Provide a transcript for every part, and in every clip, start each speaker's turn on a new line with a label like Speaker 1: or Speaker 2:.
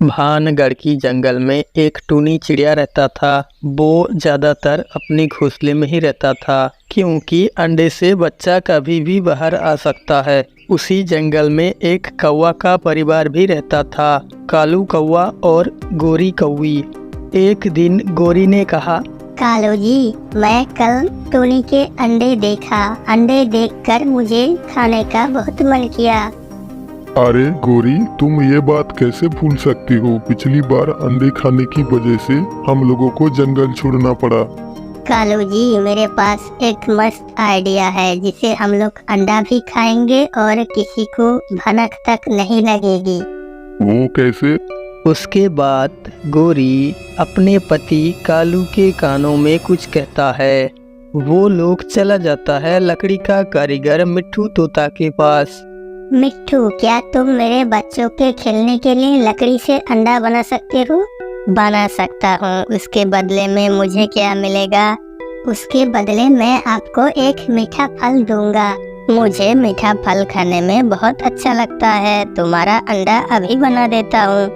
Speaker 1: भानगढ़ की जंगल में एक टूनी चिड़िया रहता था। वो ज़्यादातर अपने घोंसले में ही रहता था, क्योंकि अंडे से बच्चा कभी भी बाहर आ सकता है। उसी जंगल में एक कौवा का परिवार भी रहता था, कालू कौवा और गोरी कौवी। एक दिन गोरी ने कहा,
Speaker 2: कालू जी, मैं कल टूनी के अंडे देखा। अंडे देखकर मुझे खाने का बहुत मन किया।
Speaker 3: अरे गोरी, तुम ये बात कैसे भूल सकती हो? पिछली बार अंडे खाने की वजह से हम लोगों को जंगल छोड़ना पड़ा।
Speaker 2: कालू जी, मेरे पास एक मस्त आइडिया है जिसे हम लोग अंडा भी खाएंगे और किसी को भनक तक नहीं लगेगी।
Speaker 3: वो कैसे?
Speaker 1: उसके बाद गोरी अपने पति कालू के कानों में कुछ कहता है। वो लोग चला जाता है लकड़ी का कारीगर मिट्ठू तोता के पास।
Speaker 2: मिट्ठू, क्या तुम मेरे बच्चों के खेलने के लिए लकड़ी से अंडा बना सकते हो? बना सकता हूँ। उसके बदले में मुझे क्या मिलेगा? उसके बदले मैं आपको एक मीठा फल दूंगा। मुझे मीठा फल खाने में बहुत अच्छा लगता है। तुम्हारा अंडा अभी बना देता हूँ।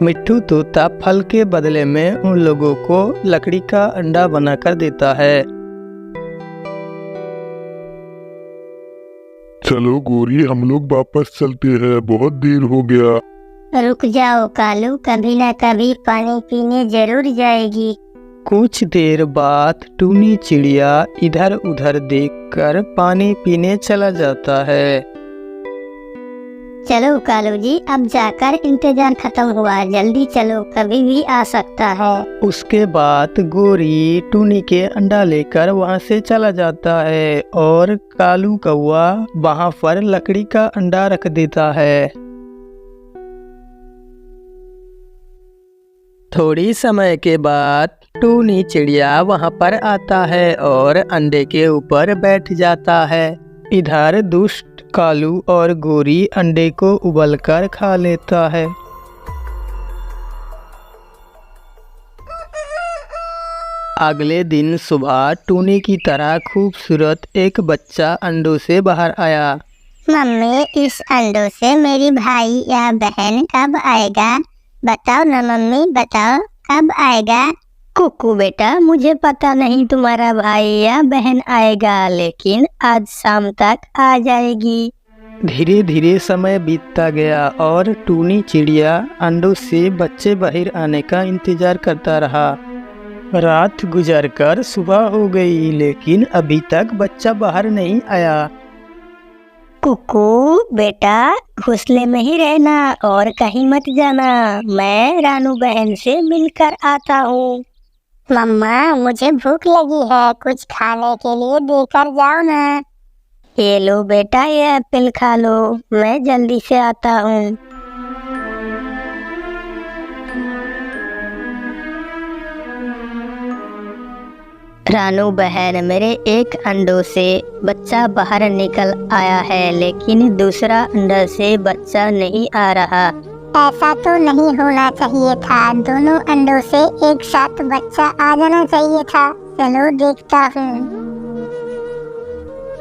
Speaker 1: मिट्ठू तोता फल के बदले में उन लोगों को लकड़ी का अंडा बनाकर देता है।
Speaker 3: चलो गोरी, हम लोग वापस चलते हैं, बहुत देर हो गया।
Speaker 2: रुक जाओ कालू, कभी ना कभी पानी पीने जरूर जाएगी।
Speaker 1: कुछ देर बाद टूनी चिड़िया इधर उधर देखकर पानी पीने चला जाता है।
Speaker 2: चलो कालू जी, अब जाकर इंतजार खत्म हुआ। जल्दी चलो, कभी भी आ सकता है।
Speaker 1: उसके बाद गोरी टूनी के अंडा लेकर वहां से चला जाता है और कालू कौवा वहां पर लकड़ी का अंडा रख देता है। थोड़ी समय के बाद टूनी चिड़िया वहां पर आता है और अंडे के ऊपर बैठ जाता है। इधर दुष्ट कालू और गोरी अंडे को उबलकर खा लेता है। अगले दिन सुबह टूनी की तरह खूबसूरत एक बच्चा अंडों से बाहर आया।
Speaker 2: मम्मी, इस अंडों से मेरी भाई या बहन कब आएगा? बताओ ना मम्मी, बताओ कब आएगा? कुकू बेटा, मुझे पता नहीं तुम्हारा भाई या बहन आएगा, लेकिन आज शाम तक आ जाएगी।
Speaker 1: धीरे धीरे समय बीतता गया और टूनी चिड़िया अंडों से बच्चे बाहर आने का इंतजार करता रहा। रात गुजरकर सुबह हो गई, लेकिन अभी तक बच्चा बाहर नहीं आया।
Speaker 2: कुकू बेटा, घोंसले में ही रहना और कहीं मत जाना। मैं रानू बहन से मिलकर आता हूँ। मम्मा, मुझे भूख लगी है, कुछ खाने के लिए देकर जाओ ना। ये लो बेटा, ये एप्पल खा लो, मैं जल्दी से आता हूँ। रानू बहन, मेरे एक अंडों से बच्चा बाहर निकल आया है, लेकिन दूसरा अंडा से बच्चा नहीं आ रहा। ऐसा तो नहीं होना चाहिए था। दोनों अंडों से एक साथ बच्चा आ जाना चाहिए था। चलो देखता हूँ।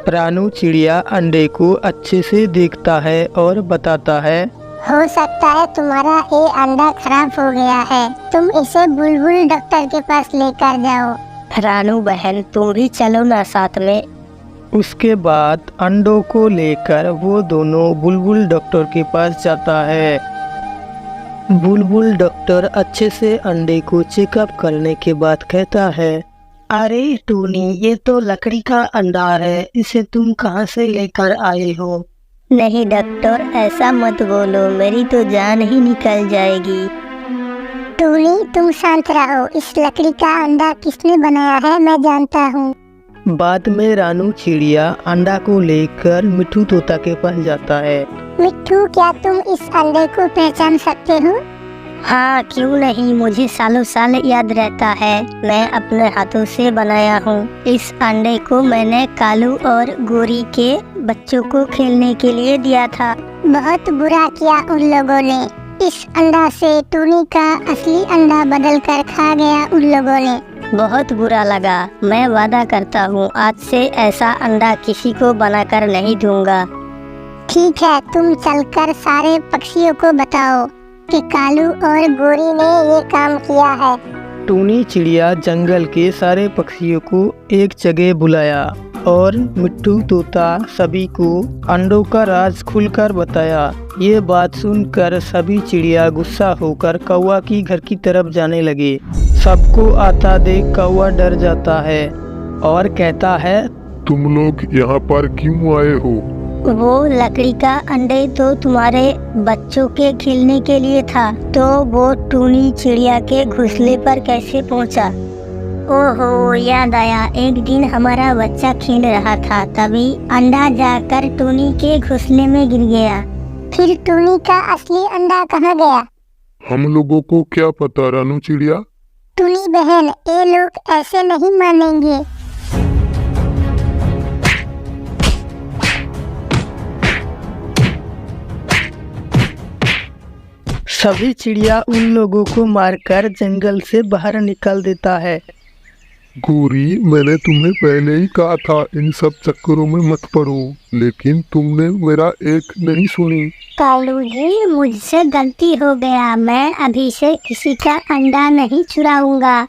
Speaker 1: रानू चिड़िया अंडे को अच्छे से देखता है और बताता है,
Speaker 2: हो सकता है तुम्हारा ये अंडा खराब हो गया है। तुम इसे बुलबुल डॉक्टर के पास लेकर जाओ। रानू बहन, तुम भी चलो ना साथ में।
Speaker 1: उसके बाद अंडों को लेकर वो दोनों बुलबुल डॉक्टर के पास जाता है। बुलबुल डॉक्टर अच्छे से अंडे को चेकअप करने के बाद कहता है, अरे टूनी, ये तो लकड़ी का अंडा है, इसे तुम कहाँ से लेकर आए हो?
Speaker 2: नहीं डॉक्टर, ऐसा मत बोलो, मेरी तो जान ही निकल जाएगी। टूनी, तुम शांत रहो। इस लकड़ी का अंडा किसने बनाया है मैं जानता हूँ।
Speaker 1: बाद में रानू चिड़िया अंडा को लेकर मिट्ठू तोता के पास जाता है।
Speaker 2: मिट्ठू, क्या तुम इस अंडे को पहचान सकते हो? हाँ, क्यों नहीं, मुझे सालों साल याद रहता है। मैं अपने हाथों से बनाया हूँ। इस अंडे को मैंने कालू और गोरी के बच्चों को खेलने के लिए दिया था। बहुत बुरा किया उन लोगों ने। इस अंडा से टूनी का असली अंडा बदल कर खा गया उन लोगों ने। बहुत बुरा लगा। मैं वादा करता हूँ, आज से ऐसा अंडा किसी को बनाकर नहीं दूंगा। ठीक है, तुम चलकर सारे पक्षियों को बताओ। कि कालू और गोरी ने ये काम किया है।
Speaker 1: टूनी चिड़िया जंगल के सारे पक्षियों को एक जगह बुलाया और मिट्टू तोता सभी को अंडों का राज खुलकर बताया। ये बात सुनकर सभी चिड़िया गुस्सा होकर कौवा की घर की तरफ जाने लगे। सबको आता देख कौवा डर जाता है और कहता है,
Speaker 3: तुम लोग यहाँ पर क्यों आए हो?
Speaker 2: वो लकड़ी का अंडे तो तुम्हारे बच्चों के खिलने के लिए था, तो वो टूनी चिड़िया के घोंसले पर कैसे पहुंचा? ओहो, याद आया, एक दिन हमारा बच्चा खेल रहा था, तभी अंडा जाकर टूनी के घोंसले में गिर गया। फिर टूनी का असली अंडा कहाँ गया?
Speaker 3: हम लोगों को क्या पता रानू चिड़िया।
Speaker 2: टूनी बहन, ये लोग ऐसे नहीं मानेंगे।
Speaker 1: सभी चिड़िया उन लोगों को मारकर जंगल से बाहर निकाल देता है।
Speaker 3: गोरी, मैंने तुम्हें पहले ही कहा था इन सब चक्करों में मत पड़ो, लेकिन तुमने मेरा एक नहीं सुनी।
Speaker 2: कालू जी, मुझसे गलती हो गया, मैं अभी से किसी का अंडा नहीं चुराऊंगा।